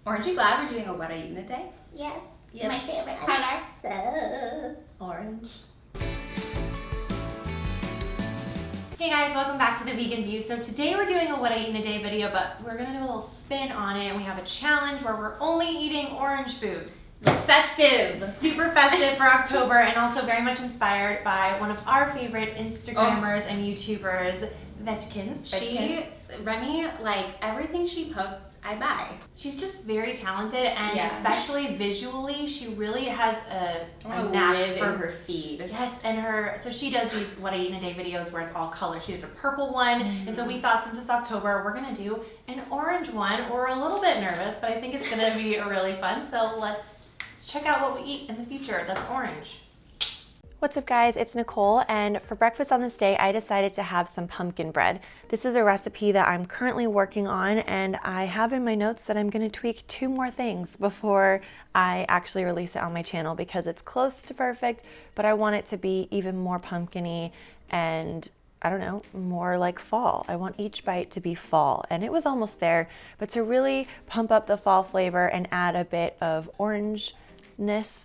Aren't you glad we're doing a what I eat in a day? Yes. Yep. My favorite color. So orange. Hey guys, welcome back to The Vegan View. So today we're doing a what I eat in a day video, but we're gonna do a little spin on it, and we have a challenge where we're only eating orange foods. Festive! Super festive for October, and also very much inspired by one of our favorite Instagrammers and YouTubers, Vegkins. Remy, like everything she posts, I buy. She's just very talented, and Yeah. especially visually, she really has a I knack live for in her feed. Yes, and so she does these what I eat in a day videos where it's all colors. She did a purple one, and so we thought since it's October, we're gonna do an orange one. We're a little bit nervous, but I think it's gonna be really fun. So let's check out what we eat in the future that's orange. What's up guys, it's Nicole, and for breakfast on this day I decided to have some pumpkin bread. This is a recipe that I'm currently working on, and I have in my notes that I'm going to tweak 2 more things before I actually release it on my channel because it's close to perfect, but I want it to be even more pumpkin-y and I don't know, more like fall. I want each bite to be fall, and it was almost there, but to really pump up the fall flavor and add a bit of orange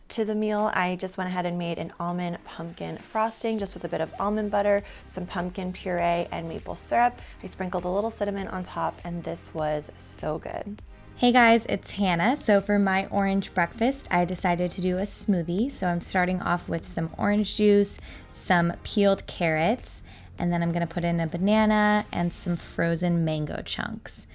to the meal, I just went ahead and made an almond pumpkin frosting just with a bit of almond butter, some pumpkin puree, and maple syrup. I sprinkled a little cinnamon on top, and this was so good. Hey guys, it's Hannah. So for my orange breakfast, I decided to do a smoothie. So I'm starting off with some orange juice, some peeled carrots, and then I'm gonna put in a banana and some frozen mango chunks.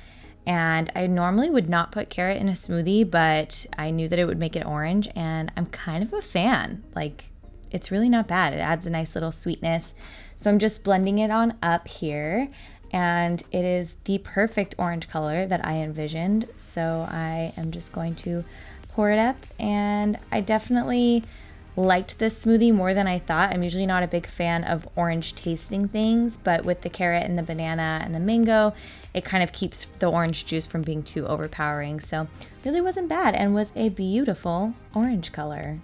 And I normally would not put carrot in a smoothie, but I knew that it would make it orange, and I'm kind of a fan. Like, it's really not bad. It adds a nice little sweetness. So I'm just blending it on up here, and it is the perfect orange color that I envisioned. So I am just going to pour it up, and I definitely liked this smoothie more than I thought. I'm usually not a big fan of orange tasting things, but with the carrot and the banana and the mango, it kind of keeps the orange juice from being too overpowering. So really wasn't bad and was a beautiful orange color.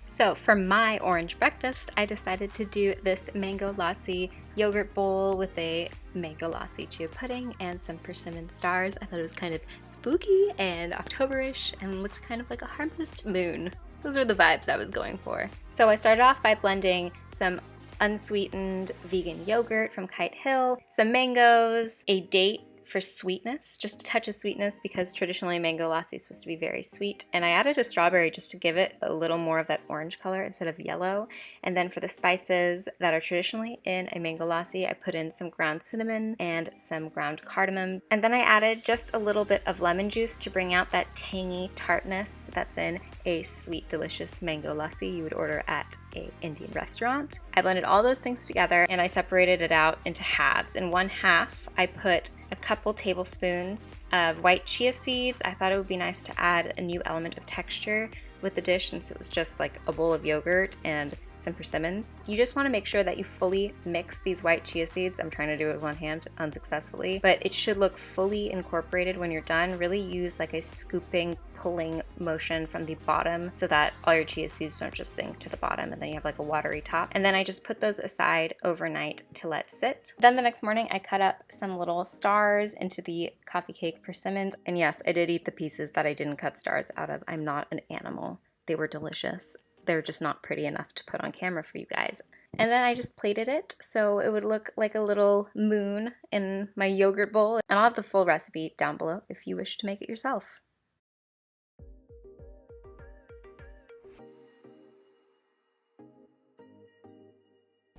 So for my orange breakfast, I decided to do this mango lassi yogurt bowl with a mango lassi chia pudding and some persimmon stars. I thought it was kind of spooky and Octoberish and looked kind of like a harvest moon. Those were the vibes I was going for. So I started off by blending some unsweetened vegan yogurt from Kite Hill, some mangoes, a date for sweetness, just a touch of sweetness because traditionally mango lassi is supposed to be very sweet. And I added a strawberry just to give it a little more of that orange color instead of yellow. And then for the spices that are traditionally in a mango lassi, I put in some ground cinnamon and some ground cardamom. And then I added just a little bit of lemon juice to bring out that tangy tartness that's in a sweet, delicious mango lassi you would order at an Indian restaurant. I blended all those things together and I separated it out into halves. In one half, I put a couple tablespoons of white chia seeds. I thought it would be nice to add a new element of texture with the dish since it was just like a bowl of yogurt and some persimmons. You just want to make sure that you fully mix these white chia seeds. I'm trying to do it with one hand unsuccessfully, but it should look fully incorporated when you're done. Really use like a scooping, pulling motion from the bottom so that all your chia seeds don't just sink to the bottom and then you have like a watery top. And then I just put those aside overnight to let sit. Then the next morning I cut up some little stars into the coffee cake persimmons. And yes, I did eat the pieces that I didn't cut stars out of. I'm not an animal. They were delicious. They're just not pretty enough to put on camera for you guys. And then I just plated it so it would look like a little moon in my yogurt bowl. And I'll have the full recipe down below if you wish to make it yourself.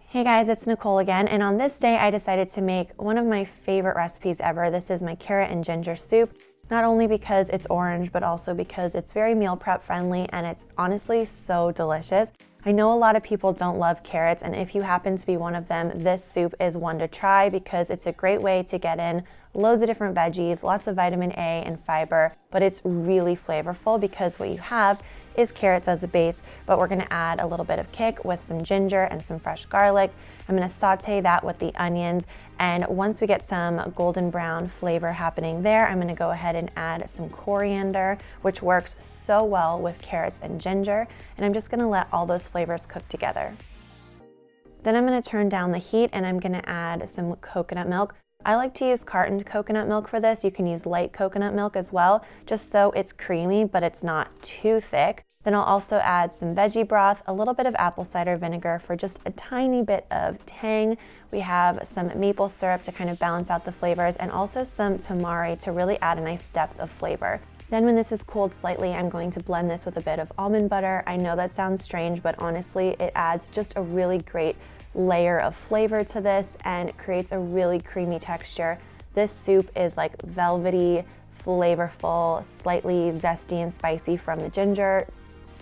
Hey guys, it's Nicole again, and on this day I decided to make one of my favorite recipes ever. This is my carrot and ginger soup. Not only because it's orange, but also because it's very meal prep friendly and it's honestly so delicious. I know a lot of people don't love carrots, and if you happen to be one of them, this soup is one to try because it's a great way to get in loads of different veggies, lots of vitamin A and fiber, but it's really flavorful because what you have is carrots as a base, but we're gonna add a little bit of kick with some ginger and some fresh garlic. I'm gonna saute that with the onions, and once we get some golden brown flavor happening there, I'm gonna go ahead and add some coriander, which works so well with carrots and ginger, and I'm just gonna let all those flavors cook together. Then I'm gonna turn down the heat and I'm gonna add some coconut milk. I like to use cartoned coconut milk for this. You can use light coconut milk as well, just so it's creamy, but it's not too thick. Then I'll also add some veggie broth, a little bit of apple cider vinegar for just a tiny bit of tang. We have some maple syrup to kind of balance out the flavors, and also some tamari to really add a nice depth of flavor. Then when this is cooled slightly, I'm going to blend this with a bit of almond butter. I know that sounds strange, but honestly, it adds just a really great layer of flavor to this and creates a really creamy texture. This soup is like velvety, flavorful, slightly zesty and spicy from the ginger.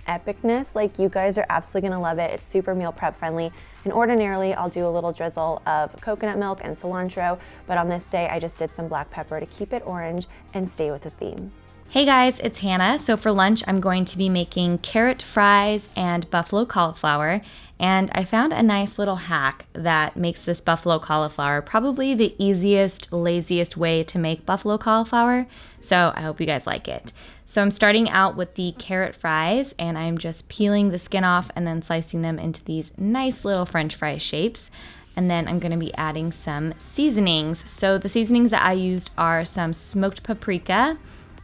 Epicness, like you guys are absolutely gonna love it. It's super meal prep friendly. And ordinarily I'll do a little drizzle of coconut milk and cilantro, but on this day I just did some black pepper to keep it orange and stay with the theme. Hey guys, it's Hannah. So for lunch, I'm going to be making carrot fries and buffalo cauliflower. And I found a nice little hack that makes this buffalo cauliflower probably the easiest, laziest way to make buffalo cauliflower. So I hope you guys like it. So I'm starting out with the carrot fries, and I'm just peeling the skin off and then slicing them into these nice little French fry shapes. And then I'm gonna be adding some seasonings. So the seasonings that I used are some smoked paprika,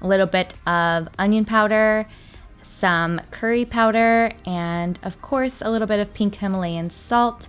a little bit of onion powder, some curry powder, and of course a little bit of pink Himalayan salt.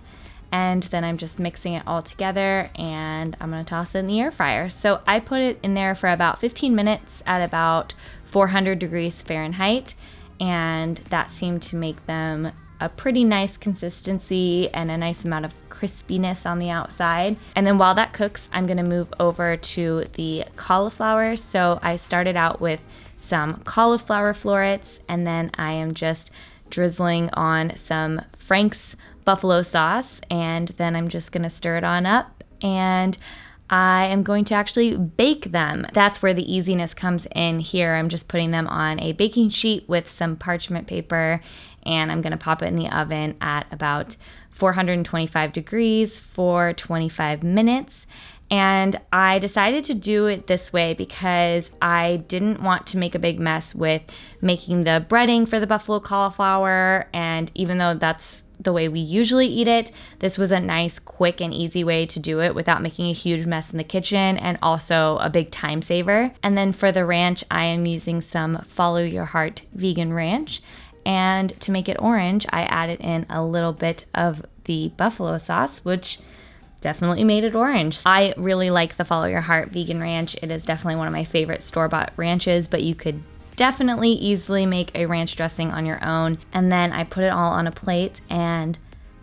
And then I'm just mixing it all together, and I'm gonna toss it in the air fryer. So I put it in there for about 15 minutes at about 400 degrees Fahrenheit, and that seemed to make them a pretty nice consistency and a nice amount of crispiness on the outside. And then while that cooks, I'm gonna move over to the cauliflower. So I started out with some cauliflower florets, and then I am just drizzling on some Frank's buffalo sauce, and then I'm just gonna stir it on up, and I am going to actually bake them. That's where the easiness comes in here. I'm just putting them on a baking sheet with some parchment paper, and I'm gonna pop it in the oven at about 425 degrees for 25 minutes. And I decided to do it this way because I didn't want to make a big mess with making the breading for the buffalo cauliflower. And even though that's the way we usually eat it, this was a nice, quick, and easy way to do it without making a huge mess in the kitchen, and also a big time saver. And then for the ranch, I am using some Follow Your Heart vegan ranch. And to make it orange, I added in a little bit of the buffalo sauce, which definitely made it orange. I really like the Follow Your Heart vegan ranch. It is definitely one of my favorite store-bought ranches, but you could definitely easily make a ranch dressing on your own. And then I put it all on a plate and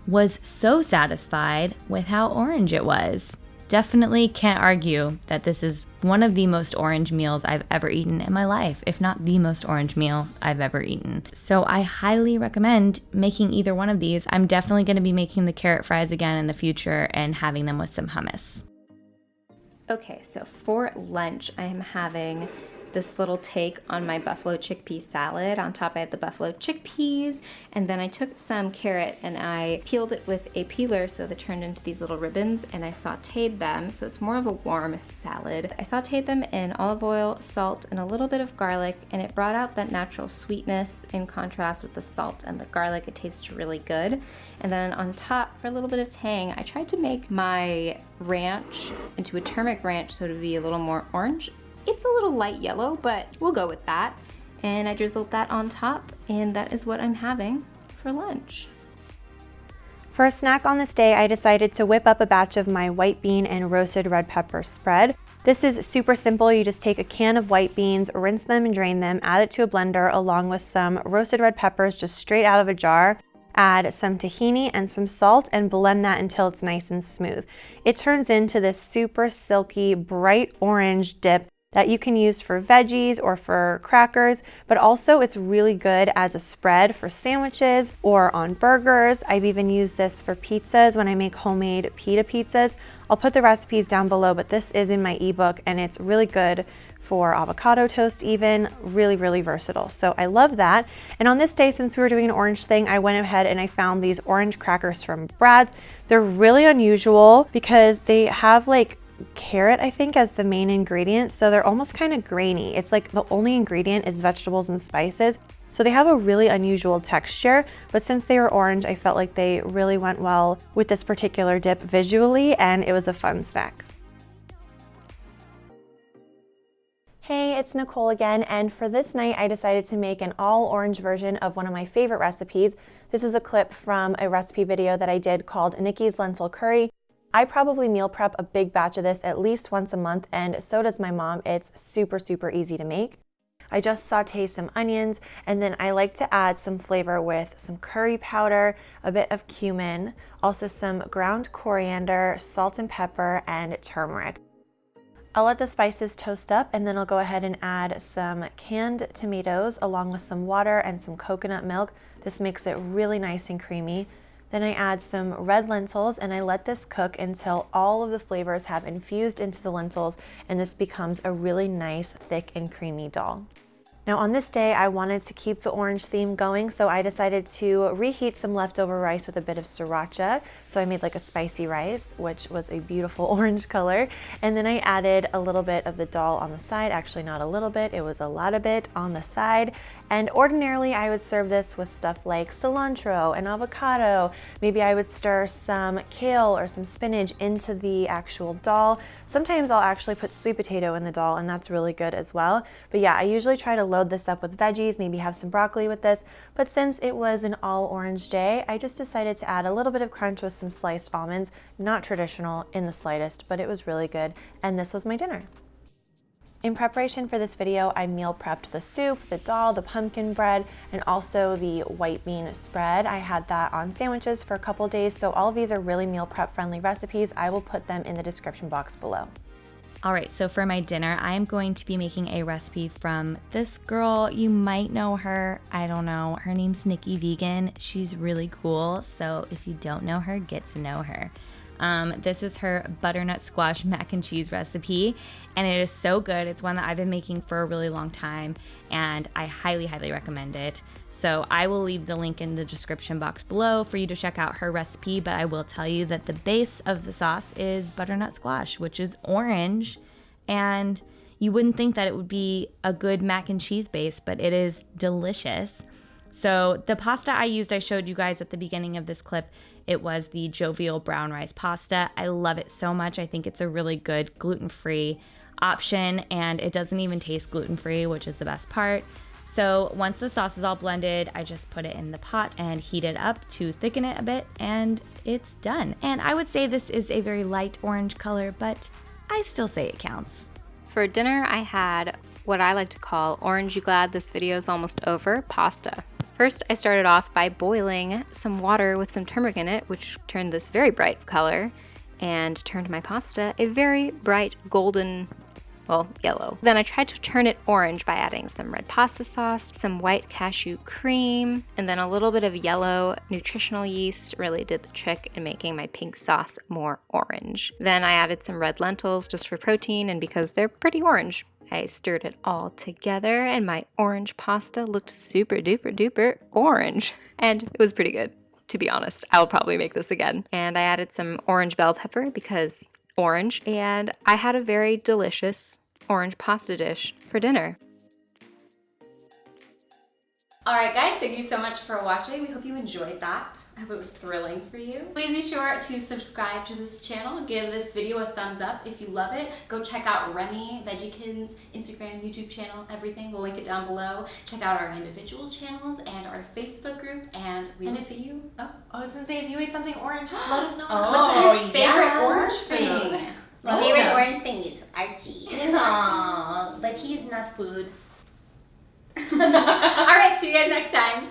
was so satisfied with how orange it was. Definitely can't argue that this is one of the most orange meals I've ever eaten in my life, if not the most orange meal I've ever eaten. So I highly recommend making either one of these. I'm definitely going to be making the carrot fries again in the future and having them with some hummus. Okay, so for lunch, I am having this little take on my buffalo chickpea salad. On top I had the buffalo chickpeas, and then I took some carrot and I peeled it with a peeler so they turned into these little ribbons, and I sauteed them, so it's more of a warm salad. I sauteed them in olive oil, salt, and a little bit of garlic, and it brought out that natural sweetness in contrast with the salt and the garlic. It tastes really good. And then on top, for a little bit of tang, I tried to make my ranch into a turmeric ranch so it would be a little more orange. It's a little light yellow, but we'll go with that. And I drizzled that on top, and that is what I'm having for lunch. For a snack on this day, I decided to whip up a batch of my white bean and roasted red pepper spread. This is super simple. You just take a can of white beans, rinse them and drain them, add it to a blender along with some roasted red peppers just straight out of a jar. Add some tahini and some salt and blend that until it's nice and smooth. It turns into this super silky, bright orange dip that you can use for veggies or for crackers, but also it's really good as a spread for sandwiches or on burgers. I've even used this for pizzas when I make homemade pita pizzas. I'll put the recipes down below, but this is in my ebook, and it's really good for avocado toast even. Really, really versatile. So I love that. And on this day, since we were doing an orange thing, I went ahead and I found these orange crackers from Brad's. They're really unusual because they have like carrot, I think, as the main ingredient, so they're almost kind of grainy. It's like the only ingredient is vegetables and spices, so they have a really unusual texture, but since they were orange, I felt like they really went well with this particular dip visually, and it was a fun snack. Hey, it's Nicole again, and for this night I decided to make an all orange version of one of my favorite recipes. This is a clip from a recipe video that I did called Nicky's Lentil Curry. I probably meal prep a big batch of this at least once a month, and so does my mom. It's super easy to make. I just sauté some onions, and then I like to add some flavor with some curry powder, a bit of cumin, also some ground coriander, salt and pepper, and turmeric. I'll let the spices toast up, and then I'll go ahead and add some canned tomatoes along with some water and some coconut milk. This makes it really nice and creamy. Then I add some red lentils, and I let this cook until all of the flavors have infused into the lentils, and this becomes a really nice, thick and creamy dal. Now on this day, I wanted to keep the orange theme going, so I decided to reheat some leftover rice with a bit of sriracha. So I made like a spicy rice, which was a beautiful orange color. And then I added a little bit of the dal on the side. Actually, not a little bit, it was a lot of it on the side. And ordinarily I would serve this with stuff like cilantro and avocado. Maybe I would stir some kale or some spinach into the actual dal. Sometimes I'll actually put sweet potato in the dal, and that's really good as well. But yeah, I usually try to load this up with veggies, maybe have some broccoli with this. But since it was an all orange day, I just decided to add a little bit of crunch with some sliced almonds. Not traditional in the slightest, but it was really good. And this was my dinner. In preparation for this video, I meal prepped the soup, the dal, the pumpkin bread, and also the white bean spread. I had that on sandwiches for a couple days, so all of these are really meal prep friendly recipes. I will put them in the description box below. All right, so for my dinner, I am going to be making a recipe from this girl. You might know her. I don't know. Her name's Nicky Vegan. She's really cool, so if you don't know her, get to know her. This is her butternut squash mac and cheese recipe, and it is so good. It's one that I've been making for a really long time, and I highly recommend it. So I will leave the link in the description box below for you to check out her recipe, but I will tell you that the base of the sauce is butternut squash, which is orange, and you wouldn't think that it would be a good mac and cheese base, but it is delicious. So the pasta I used, I showed you guys at the beginning of this clip. It was the jovial brown rice pasta. I love it so much. I think it's a really good gluten-free option, and it doesn't even taste gluten-free, which is the best part. So once the sauce is all blended, I just put it in the pot and heat it up to thicken it a bit, and it's done. And I would say this is a very light orange color, but I still say it counts. For dinner, I had what I like to call Orange You Glad This Video is Almost Over pasta. First, I started off by boiling some water with some turmeric in it, which turned this very bright color and turned my pasta a very bright golden, well, yellow. Then I tried to turn it orange by adding some red pasta sauce, some white cashew cream, and then a little bit of yellow nutritional yeast really did the trick in making my pink sauce more orange. Then I added some red lentils just for protein, and because they're pretty orange. I stirred it all together, and my orange pasta looked super duper orange. And it was pretty good, to be honest. I'll probably make this again. And I added some orange bell pepper because orange, and I had a very delicious orange pasta dish for dinner. Alright guys, thank you so much for watching. We hope you enjoyed that. I hope it was thrilling for you. Please be sure to subscribe to this channel. Give this video a thumbs up if you love it. Go check out Remy, Veggiekins, Instagram, YouTube channel, everything. We'll link it down below. Check out our individual channels and our Facebook group, and we will see you. Oh, I was gonna say, if you ate something orange, let us know. What's your favorite orange thing? My favorite orange thing is Archie. Aww, but he's not food. Alright, see you guys next time.